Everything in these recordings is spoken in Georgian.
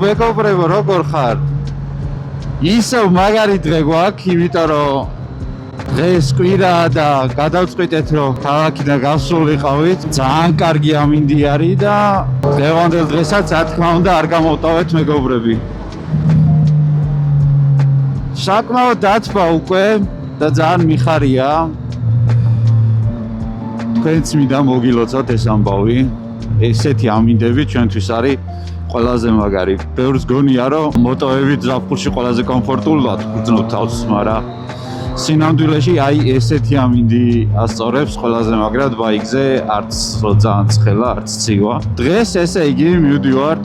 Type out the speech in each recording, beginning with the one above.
მეგობრებო, როგორ ხარ? ისევ მაგარი დღე გვაქვს, იმიტომ რომ დღეს კვირა და გადავწყვიტეთ რომ ქალაქიდან გავსულიყავით. ძალიან კარგი ამინდი არის და დღევანდელ დღესაც რა თქმა უნდა არ გამოვტოვეთ მეგობრები. საკმაოდ დათბა უკვე და ძალიან მიხარია. თქვენც მინდა მოგილოცოთ ეს ამბავი. ესეთი ამინდები ჩვენთვის არის ყველაზე მაგარი. ბევრს გონია რომ მოტოებით ზაფხულში ყველაზე კომფორტულად გრძნობ თავს, მაგრამ სინამდვილეში აი ესეთი ამინდი ასწორებს ყველაზე მაგრად ბაიკზე, არც ძალიან ცხელა, არც ცივა. დღეს ესე იგი მივდივართ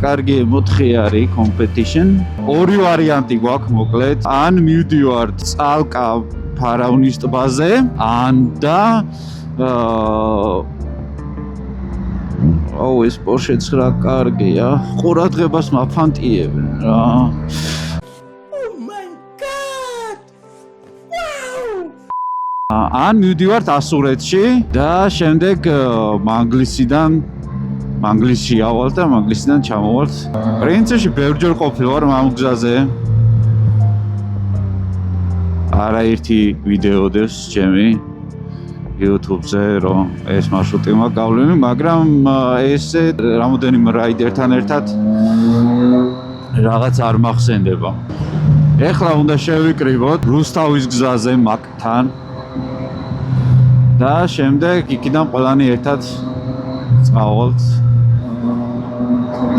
კარგი 4 competition. ორი ვარიანტი გვაქვს მოკლედ. ან მივდივართ წალკა ფარავნის ტბაზე, ან და ეს Porsche-ც რა კარგია. ყურადღებას მაფანტიებენ რა. ან მივდივართ ასურეთში და შემდეგ მანგლისში ავალთ და მანგლისიდან ჩამოვალთ. პრინციპში ბევრჯერ ყოფილი ვარ ამ გზაზე. არაერთი ვიდეო დევს ჩემი YouTube-ზე რომ ეს მარშრუტი მაქვს გავლილი, მაგრამ ესე რამოდენიმე რაიდერთან ერთად რაღაც არ მახსენდება. ეხლა უნდა შევიკრიბოთ რუსთავის გზაზე მაგთან. და შემდეგ იქიდან ყველანი ერთად წავალთ.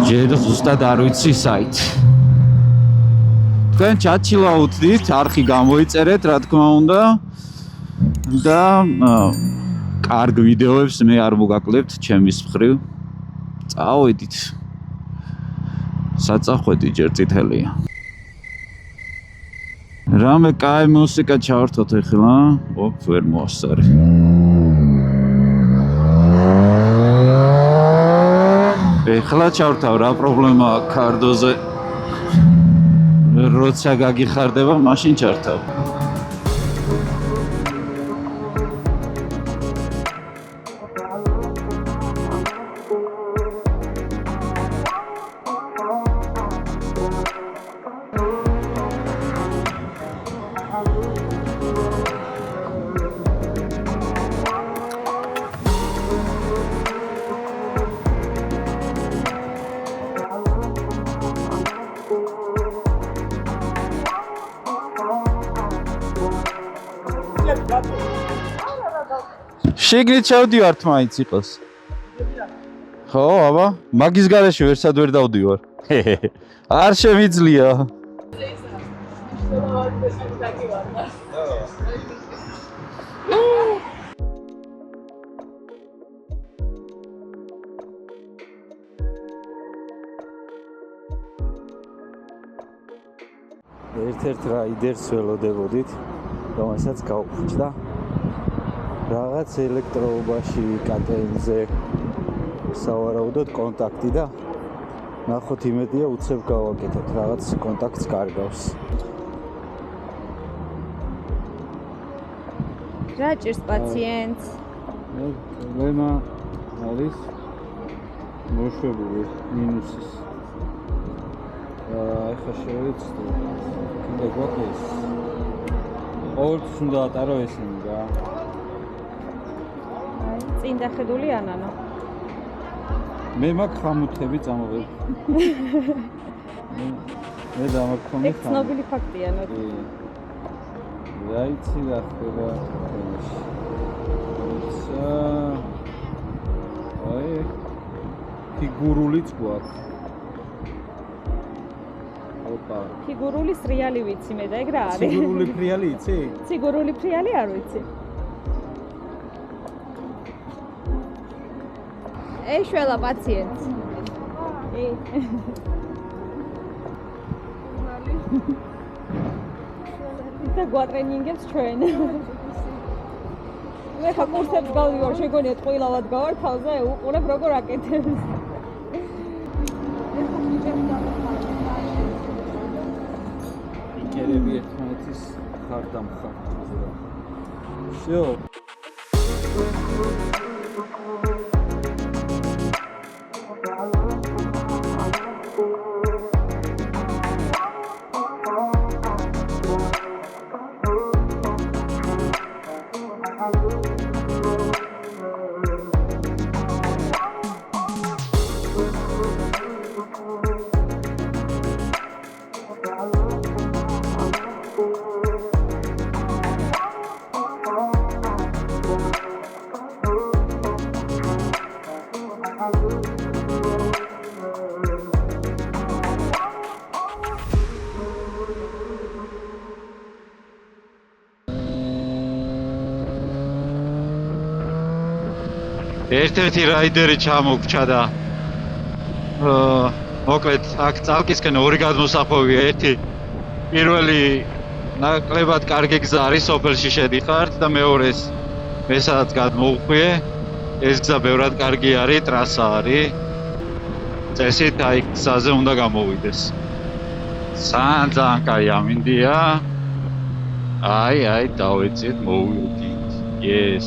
ჯერ ზუსტად არ ვიცი საით. თქვენ ჩატში ლაუწდით, არხი გამოიწერეთ, რა თქმა უნდა. და კარგ ვიდეოებს მე არ მოგაკლებთ ჩემის მხრივ. წავედით. საწახვედი ჯერ წითელია. რამე კაი მუსიკა ჩავართოთ ეხლა. ვერ მოასწარი. ეხლა ჩავრთავ, რა პრობლემა აქვს კარდოზე. როცა გაგიხარდება, მაშინ ჩავრთავ. შეგნით ჩავდივართ მაინც იყოს. ხო, აბა, მაგის გარეშე ვერსად ვერ დავდივარ. არ შემიძლია. ერთ-ერთ რაიდერს ველოდებოდით, რომელსაც გაუხვჭდა. რაღაც ელექტროობაში KTM-ზე სავარაუდოდ კონტაქტი და ნახოთ იმედია უცებ გავაკეთოთ, რაღაც კონტაქტს კარგავს. რა ჭირს პაციენტს? პრობლემა არის მოშვებული მინუსის. ეხლა შევეცდო. კიდე გვაქვს. ყოველთვის უნდა ატარო ესენი რა. წინ დახედული ანანო. მე მაქვს ხამუთები წამოვედი. მე დამაქონე ხამ. ცნობილი ფაქტია ნუ. რაიცი რა ხდება. აი ფიგურულიც გვაქვს. ოპა. ფიგურული სრიალი ვიცი მე და ეგ რა არის? ფიგურული ფრიალი იცი? ფიგურული ფრიალი არ ვიცი. ეშველა პაციენტს. და გვატრენინგებს ჩვენ. მე ხა კურსებს გავდივარ, შეგონიათ ყვილავად გავარ თავზე, უყურებ როგორ აკეთებს. იქერები ერთმანეთის ხარდამხარ. всё. ერთ-ერთი რაიდერი ჩამოგჩა და მოკლედ აქ წალკისკენ ორი გადმოსახვევია. ერთი პირველი ნაკლებად კარგი გზა არის, სოფელში შედიხართ და მეორეს მესაც გადმოუხვიე. ეს გზა ბევრად კარგი არის, ტრასა არის. წესით აი გზაზე უნდა გამოვიდეს. ძალიან კაი ამინდია. აი დავეწეთ, მოვიდით. Yes.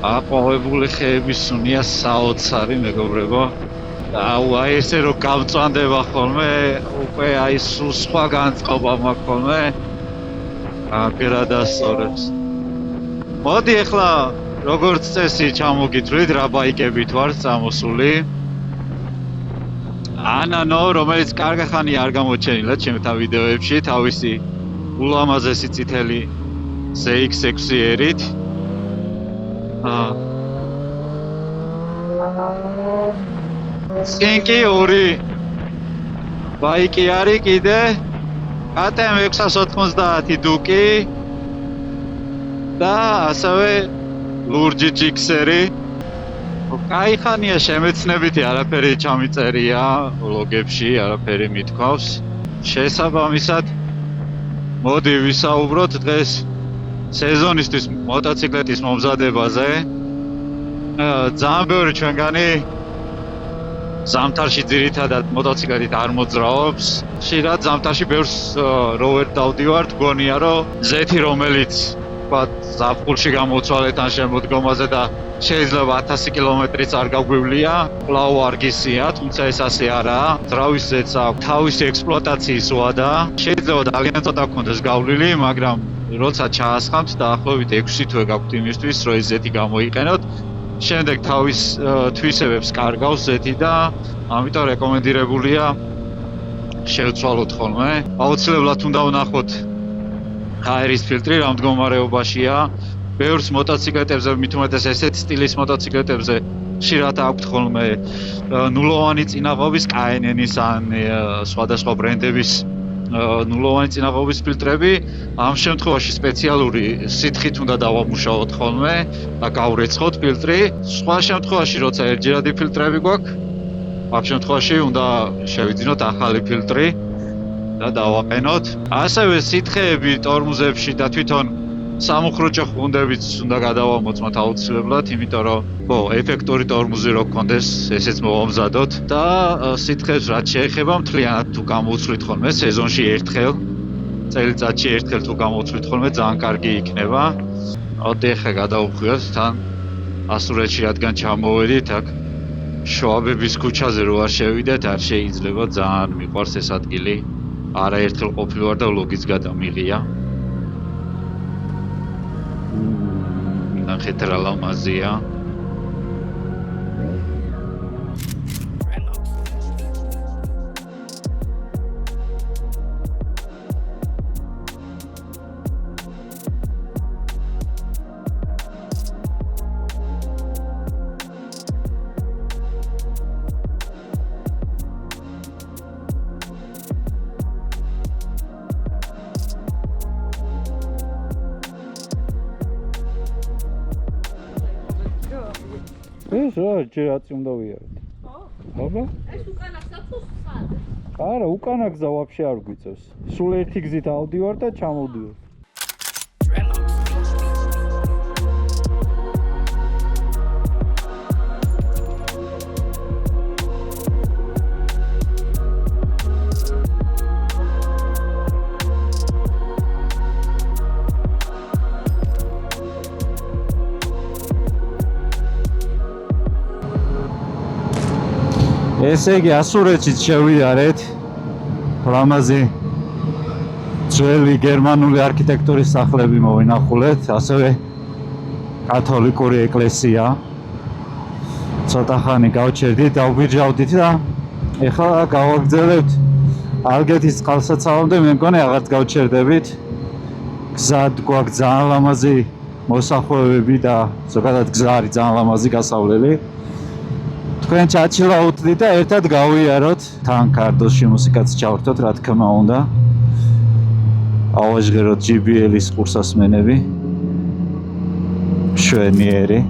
აყვავებული ხეების სუნია საოცარი მეგობრებო. აუ აი ესე რომ გამწვანდება ხოლმე, უკვე აი სულ სხვა განწყობა მაქვს ხოლმე. პირადასწორებს. მოდი ახლა როგორც წესი ჩამოგითვლით რა ბაიკებით ვარ წამოსული. ანანო, რომელიც კარგი ხანი არ გამოჩენილა ჩემთან ვიდეოებში, თავისი ულამაზესი წითელი ZX6-იერით. სინკი ორი ბაიკი არის კიდე KTM 690 დუკი და ასევე ლურჯი GX-ერი. კაი ხანია შემეცნებითი, არაფერი ჩამიწერია ლოგებში, არაფერი მithქვავს. შესაბამისად მოდი ვისაუბროთ დღეს სეზონისთვის მოტოციკლეთის მომზადებაზე. ძალიან ბევრი ჩვენგანი ზამთარში ძირითადად მოტოციკლებით არ მოძრაობს. ხშირად ზამთარში ბევრს როვერ დავდივართ, გონია რომ ზეთი რომელიც ვთქვათ ზაფხულში გამოცვალეთ ან შემოდგომაზე და შეიძლება 1000 კილომეტრიც არ გაგვივლია, კვლავ არ გისია, თუმცა ეს ასე არაა. ძრავის ზეთს აქვს თავისი ექსპლუატაციის ვადა. შეიძლება ძალიან ცოტა გქონდეს გავლილი, მაგრამ როცა ჩაასხამთ დაახლოებით 6 თვე გაქვთ იმისთვის, რომ ეს ზეთი გამოიყენოთ. შემდეგ თავის თვისებებს კარგავს ზეთი და ამიტომ რეკომენდირებულია შევცვალოთ ხოლმე. აუცილებლად უნდა ვნახოთ აერის ფილტრი რა მდგომარეობაშია. ბევრს მოტოციკლეტებზე, მით უმეტეს ესეთ სტილის მოტოციკლეტებზე ხშირად აქვთ ხოლმე ნულოვანი წინაღობის KNN-ის ან სხვადასხვა ბრენდების ნულოვანი წინაღობის ფილტრები. ამ შემთხვევაში სპეციალური სითხით უნდა დავამუშაოთ ხოლმე და გავრეცხოთ ფილტრი. სხვა შემთხვევაში, როცა ერთჯერადი ფილტრები გვაქვს, ამ შემთხვევაში უნდა შევიძინოთ ახალი ფილტრი და დავაყენოთ. ასევე სითხეები ტორმუზებში და თვითონ სამუხრუჭო ხუნდებიც უნდა გადავამოწმოთ აუცილებლად, იმიტომ რომ ეფექტური ტორმუზი რო გქონდეს, ესეც მოვამზადოთ და სითხეს რაც შეეხება მთლიანად თუ გამოვცვლით ხოლმე სეზონში ერთხელ, წელიწადში ერთხელ თუ გამოვცვლით ხოლმე ძალიან კარგი იქნება. მოდი ახლა გადავხვიოთ თან ასურეთში, რადგან ჩამოვედით აქ შოაბების ქუჩაზე რო არ შევიდეთ, არ შეიძლება, ძალიან მიყვარს ეს ადგილი. არაერთხელ ყოფილი ვარ და ვლოგიც გადამიღია. ნახეთ რა ლამაზია. ეს რა ჯერაც უნდა ვიაროთ. აბა? ეს უკანა გზა სად? არა, უკანა გზა ვაფშე არ გვიწევს. სულ ერთი გზით ავდივარ და ჩამოვდივარ. ესე იგი ასურეთშიც შევიარეთ. ლამაზი ძველი გერმანული არქიტექტურის სახლები მოვინახულეთ, ასევე კათოლიკური ეკლესია. ცოტა ხანი გავჩერდით, დავბიჯავდით და ეხლა გავაგრძელებთ ალგეთის წყალსაცავამდე. მე მგონი აღარც გავჩერდებით. გზად გვაქვს ძალიან ლამაზი მოსახვევები და ზოგადად გზა არის ძალიან ლამაზი გასავლელი. თქვენ ჩაჩილაუთდით და ერთად გავიაროთ. თან კარდოსში მუსიკაც ჩავრთოთ, რა თქმა უნდა. ავაჟღეროთ JBL-ის ყურსასმენები. შვენიერი.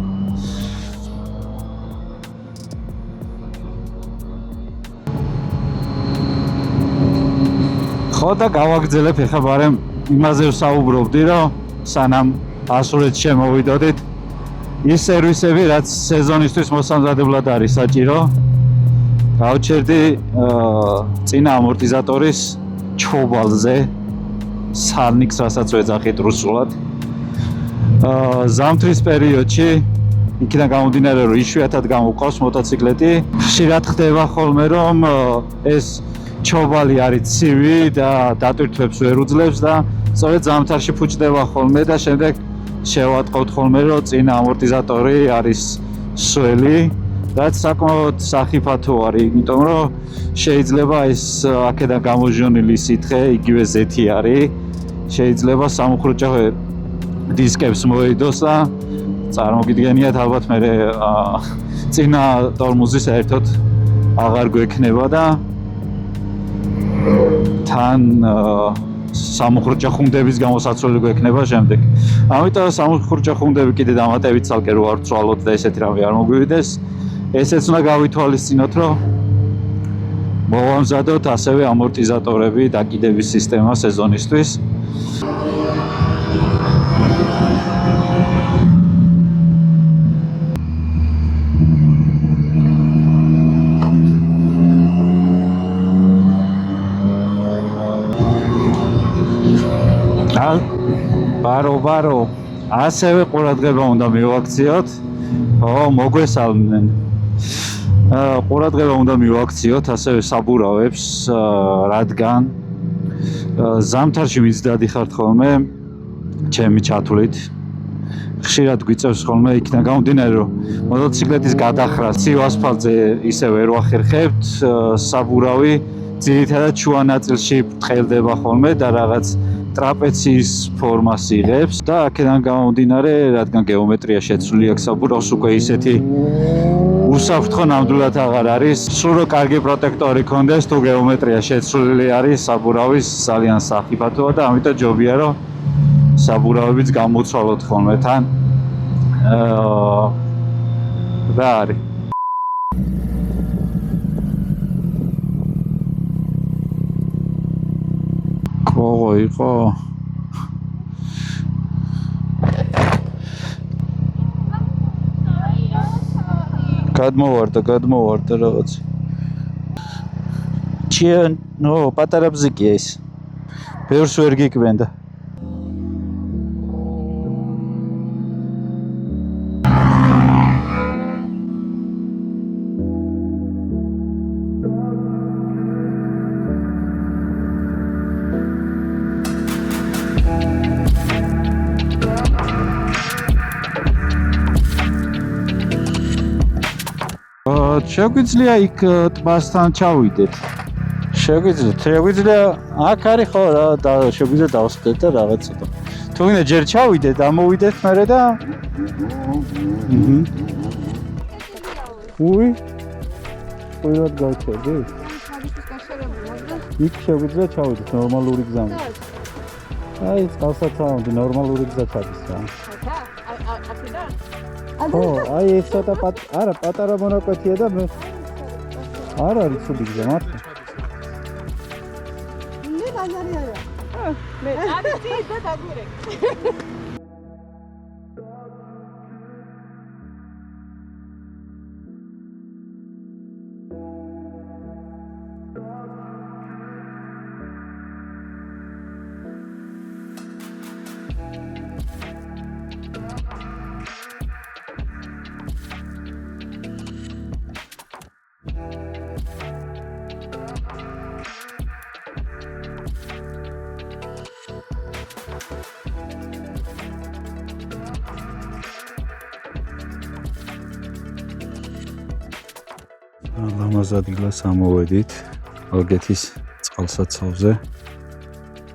ხო და გავაგრძელებ ეხლა ბარემ იმაზე ვსაუბრობდი, რომ სანამ ასურეთს შემოვიდოდით ის სერვისები, რაც სეზონისთვის მოსამზადებლად არის საჭირო. გავჩერდი წინა ამორტიზატორის ჩობალზე სარნიქს, რასაც ვეძახით რუსულად. ზამთრის პერიოდში იქიდან გამომდინარე, რომ იშვიათად გამოვყავს მოტოციკლეტი, ხშირად ხდება ხოლმე, რომ ეს ჩობალი არის ცივი და დატვირთვებს ვერ უძლებს და სწორედ ზამთარში ფუჭდება ხოლმე და შემდეგ შევატყობთ ხოლმე, რომ წინა ამორტიზატორი არის სველი, რაც საკმაოდ სახიფათო არის, იმიტომ რომ შეიძლება ეს აქედან გამოჟონილი სითხე იგივე ზეთი არის, შეიძლება სამუხრუჭე დისკებს მოედოს და წარმოგიდგენიათ ალბათ მე წინა ტორმუზი საერთოდ აღარ გვექნება და თან სამუხრუჭე ხუნდების გამოსაცვლელი გვექნება შემდეგ. ამიტომ სამუხრუჭე ხუნდები კიდე დამატებით ცალკე რო არ ვცვალოთ და ესეთი რამე არ მოგვივიდეს. ესეც უნდა გავითვალისწინოთ, რომ მოვამზადოთ ასევე ამორტიზატორები, დაკიდების სისტემა სეზონისთვის. ბარო ასევე ყურადღება უნდა მივაქციოთ. მოგვესალმნენ. ყურადღება უნდა მივაქციოთ ასევე საბურავებს, რადგან ზამთარში მიცდადი ხართ ხოლმე ჩემი ჩათვლით. ხშირად გვიწევს ხოლმე იქიდან გამომდინარე, რომ მოტოციკლეთის გადახრა ცივ ასფალტზე ისე ვერ ვახერხებთ, საბურავი ძირითადად შუა ნაწილში ბრტყელდება ხოლმე და რაღაც ტრაპეციის ფორმას იღებს და აქედან გამომდინარე, რადგან გეომეტრია შეცვლილი აქვს საბურავს, უკვე ისეთი უსაფრთხო ნამდვილად აღარ არის. სულ რომ კარგი პროტექტორი ქონდეს, თუ გეომეტრია შეცვლილი არის საბურავის, ძალიან სახიფათოა და ამიტომ ჯობია, რომ საბურავებიც გამოცვალოთ ხოლმე თან. რა არის? ყოღო იყო. გადმოვარდა რაღაც. პატარა ბზიკია ის. ბევრს ვერ გიკვენდა. შეგვიძლია იქ ტბასთან ჩავიდეთ. შეგვიძლია აქ არის ხო რა და შეგვიძლია დავსხდეთ და რაღაც ცოტა. თუ ვინმე ჯერ ჩავიდეთ, ამოვიდეთ მერე და უი ყურად გავჩერდი? იქ შეგვიძლია ჩავიდეთ ნორმალური გზით. აი წყალსაცავი ნორმალური გზა ჩადის რა. ო, აი ეს ცოტა პატარა მონაკვეთია და მე არ არის ცუდი გზა მართლა. მე ბაზარია. მე არის და დაგურე. ლამაზ ადგილას ამოვედით ალგეთის წყალსაცავზე.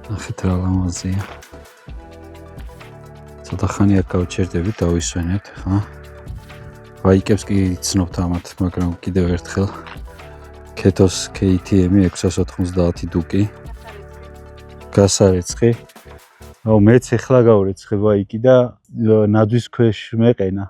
ნახეთ რა ლამაზია. ცოტა ხანი აქ გავჩერდებით, დავისვენებთ ხა. ბაიკებს კი ცნობთ ამათ, მაგრამ კიდევ ერთხელ Ketos KTM 690 დუკი. გასარიცხი. მეც ეხლა გავრიცხე ბაიკი და ნაძვის ქვეშ მეყენა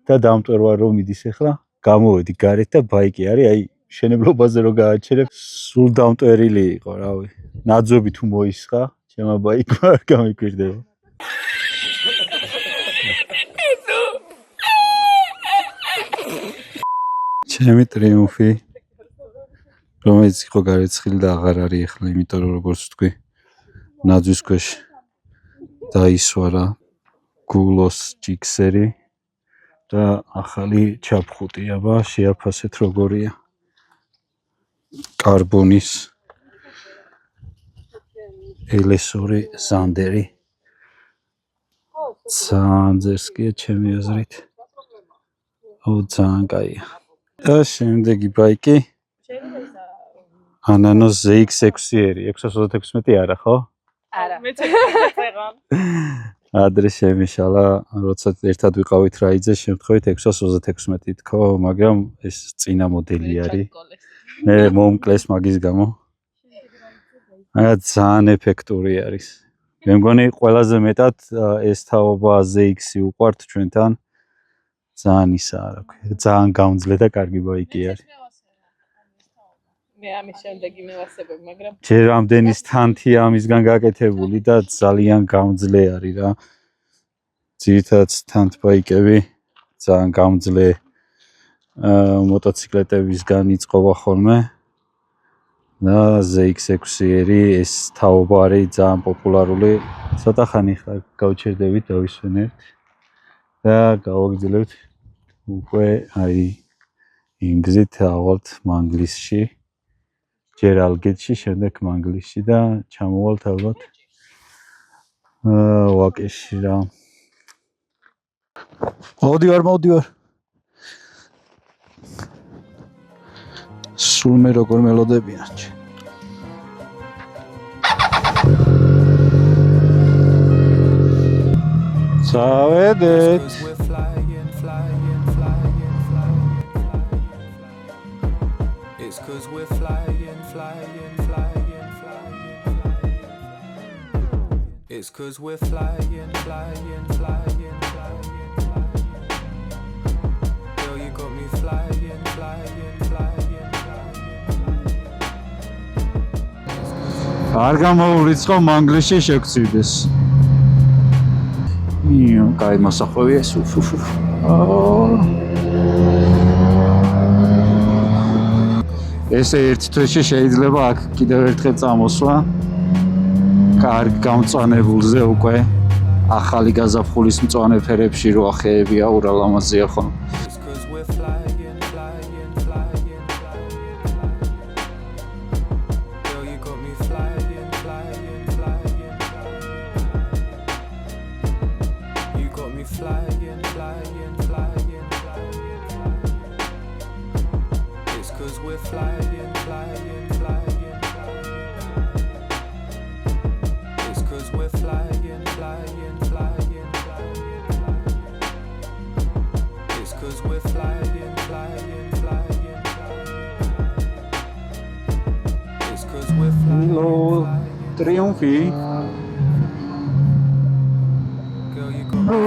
და დამტვერვა რომ მიდის ეხლა. გამოვედი გარეთ და ბაიკი არის აი მშენებლობაზე რო გააჩერებ, სულ დამტვერილი იყო, რავი. ნაძვები თუ მოისხა, ჩემო ბაიკმა არ გამიკვირდება. ჩემი ტრიუმფი, რომელიც იყო გარეცხილი და აღარ არის ახლა, იმიტომ რომ როგორც ვთქვი, ნაძვის ქვეშ დაისვარა გულოს ჯიქსერი და ახალი ჩაფხუტი, აბა შეაფასეთ როგორია. კარბონის LS2 ზანდერი. ძალიან ძერსკია ჩემი აზრით. ძალიან კაია. და შემდეგი ბაიკი Ananos ZX6R, 626 არა ხო? არა. მე წეგან. ადრე შემიშალა, როცა ერთად ვიყავით რაიძე, შემთხვევით 626 თქო, მაგრამ ეს წინა მოდელი არის. მე მომკლეს მაგის გამო. აი ძალიან ეფექტური არის. მე მგონი ყველაზე მეტად ეს თაობა ZX-ი უყვართ ჩვენთან. ძალიან ისაა, რა ქვია, ძალიან გამძლე და კარგი ბაიკი არის. მე ამის შემდეგი მევასებებ, მაგრამ ჯერ რამდენი სტანთია ამისგან გაკეთებული და ძალიან გამძლე არის რა. ძირითადად სტანთ ბაიკები ძალიან გამძლე მოტოციკლეტებისგან იწყობა ხოლმე. და ZX6R ეს თაობა არის ძალიან პოპულარული. ცოტა ხანი ხა გავჩერდებით, დავისვენებთ და გავაგრძელებთ უკვე აი იმ გზით ავალთ მანგლისში. ჯერ ალგეთში, შემდეგ მანგლისში და ჩამოვალთ ალბათ ვაკეში რა. მოდივარ. სულ მე როგორ მელოდებიან. წავედეთ. It's 'cause we're flying. It's 'cause we're flying. Girl, you got me flying. არ გამოურიცხო მანგლისში შეგწივდეს. კაი მასახვევია ეს. ესე ერთ თვეში შეიძლება აქ კიდევ ერთხელ წამოსვა. კარგ გამწვანებულზე უკვე ახალი გაზაფხულის მწვანე ფერებში რო ახეებია ურალამაზია ხო. It's 'cause we're flying. Girl, you got me flying. You got me flying. It's 'cause we're flying. It's 'cause we're flying. It's 'cause we're flying. It's 'cause we're flying. ტრიუმფი. Girl, you got me.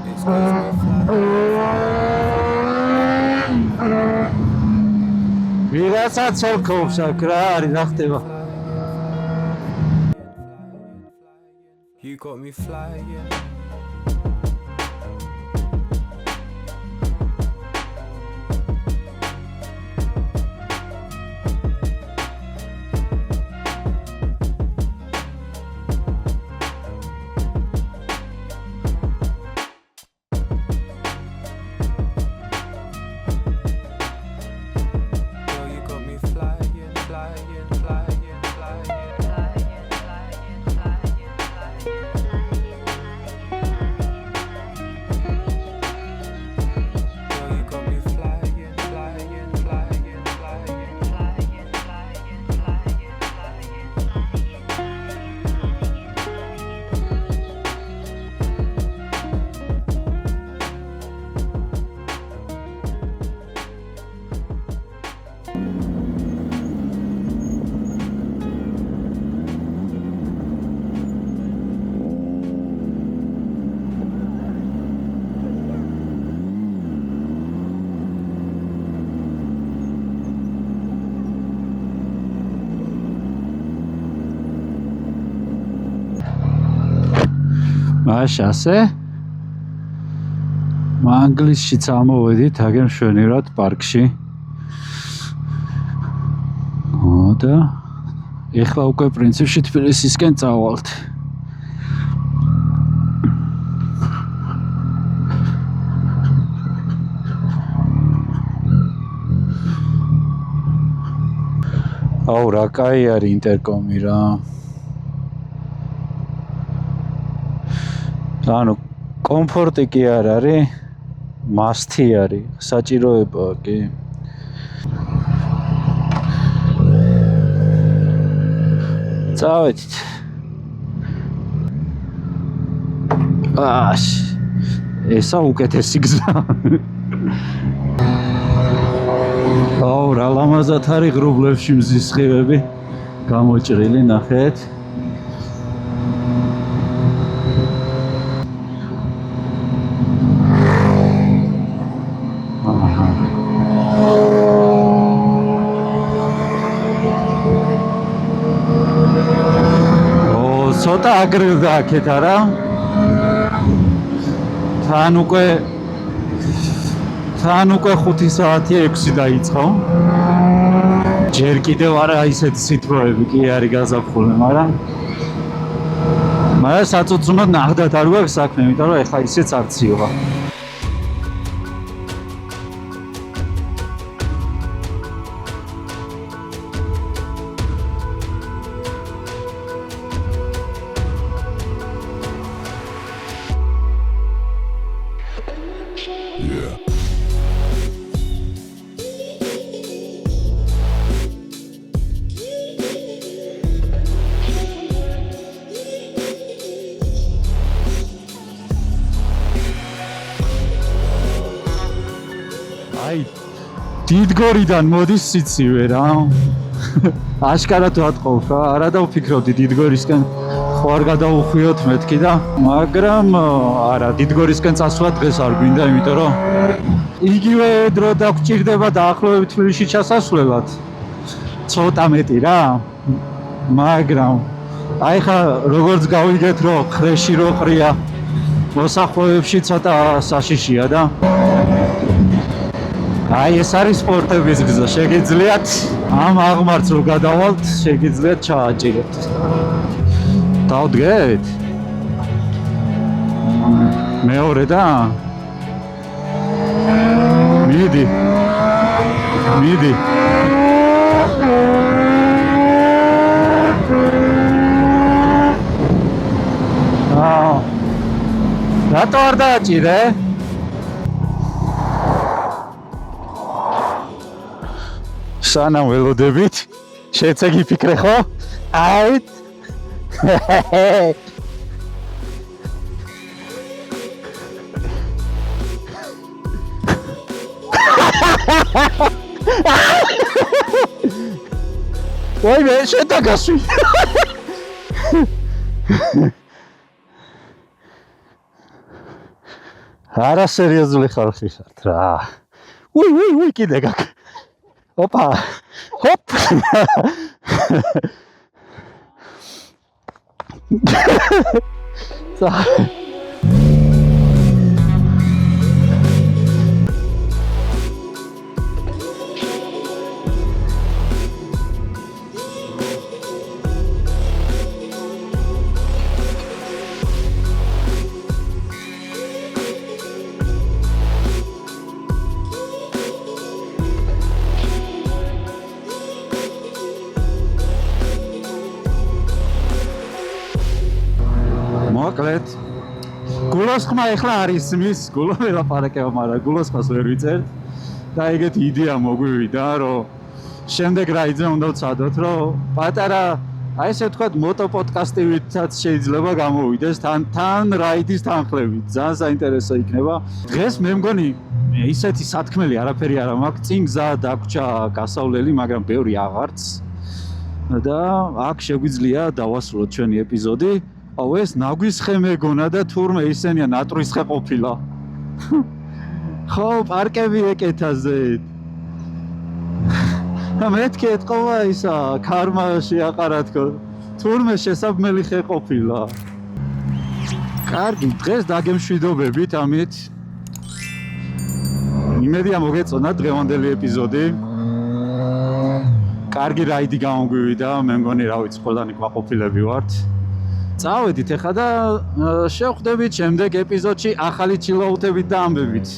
It's 'cause we're flying. ვიღაცა ცოლქობს აქ რა არის რა ხდება? You got me flying. Girl, you got me flying. მაშ ასე მანგლისშიც ამოვედით აგერ მშვენივრად პარკში და ეხლა უკვე პრინციპში თბილისისკენ წავალთ აუ რა კაი არის ინტერკომი რა ანუ კომფორტი კი არ არის მასთი არის საჭიროებაა კი წავედით ესა უკეთესი გზა აუ რა ლამაზად არის ღრუბლებში მზის სხივები გამოჭრილი ნახეთ ცოტა აგრევდა აქეთ არა თან უკვე 5 საათი 6 დაიწყო ჯერ კიდევ არა ისეთი სიტყვები კი არის გაზაფხული მაგრამ საწუწუნოდ ნახდათ არ გვაქვს საქმე იმიტომ რომ ეხლა ისეც არ ცივა დიდგორიდან მოდის სიცივე რა აშკარად ვატყობ რა არა დავფიქრობდი დიდგორისკენ ხო არ გადავუხვიოთ მეთქი და მაგრამ არა დიდგორისკენ წასვლა დღეს არ გვინდა იმიტომ რომ იგივე დრო დაგჭირდება დაახლოებით თბილისში ჩასასვლელად ცოტა მეტი რა მაგრამ აი ხა როგორც გავიგეთ რომ ხრეში რო ყრია მოსახლეებში ცოტა საშიშია და აი ეს არის სპორტების გზა შეგიძლიათ ამ აღმართს რო გადავალთ შეგიძლიათ ჩააჭიროთ დავდგეთ მეორე და მიდი რატო არ დააჭირე სანამ ველოდებით შეცე გიფიქრე ხო? აით ვაიმე შეტაგასვი არა სერიოზული ხალხი ხართ რა უი კიდე გაკ ოპა ჰოპ მოკლედ გულოსხმა ეხლა არის მის გულო ველაპარაკება მაგრამ გულოსხმას ვერ ვიწერთ და ეგეთი იდეა მოგვივიდა რომ შემდეგ რა იძე უნდა ვცადოთ რომ პატარა აი ესე ვთქვათ მოტო პოდკასტივითაც შეიძლება გამოვიდეს თან რაიდის თანხლებით ძალიან საინტერესო იქნება დღეს მე მგონი ისეთი სათქმელი არაფერი არ მაქვს წინ გზა დაგვრჩა გასავლელი მაგრამ ბევრი აღარც და აქ შეგვიძლია დავასრულოთ ჩვენი ეპიზოდი აუ ეს ნაგვის ხე მეგონა და თურმე ისენია ნატრის ხე ყოფილა ხო პარკები ეკეთაზე მეთქი ეთყობა ისა ქარმა შეაყარა თქო თურმე შესაბმელი ხე ყოფილა კარგი, დღეს დაგემშვიდობებით ამით. იმედია მოგეწონა დღევანდელი ეპიზოდი. კარგი რაიდი გამოგვივიდა, მე მგონი რა ვიცი, ყველანი გვაყოფილები ვართ. წავედით ახლა და შევხვდებით შემდეგ ეპიზოდში ახალი ჩილაუთებით და ამბებით.